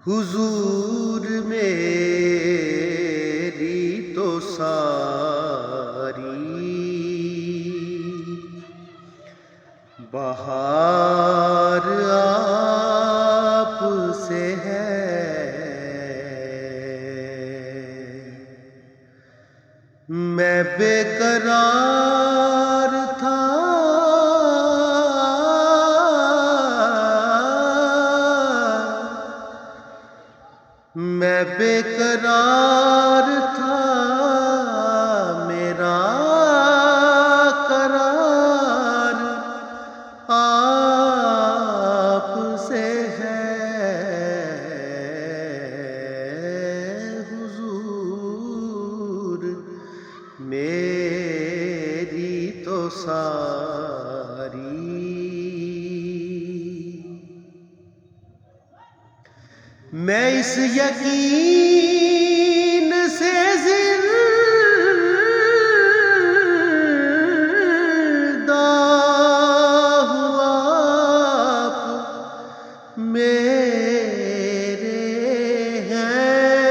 حضور میری تو ساری بہار آپ سے ہے، میں بے قرار تھا میں بے قرار تھا، میرا قرار آپ سے ہے۔ حضور میری تو ساری میں اس یقین سے زندہ ہوا آپ میرے ہیں،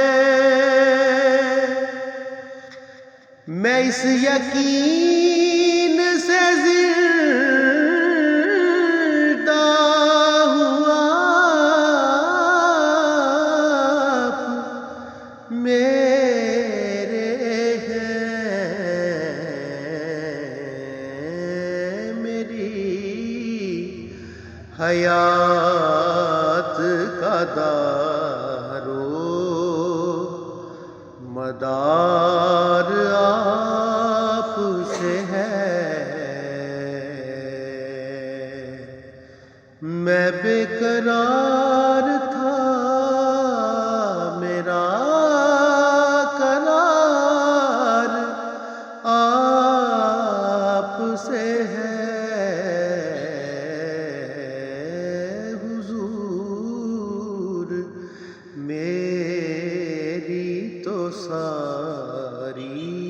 میں اس یقین سے زندہ ہوا میرے ہیں، میری حیات کا دار و مدار آپ سے ہے، میں بے قرار تھا، میرا قرار آپ سے ہے۔ حضور میری تو ساری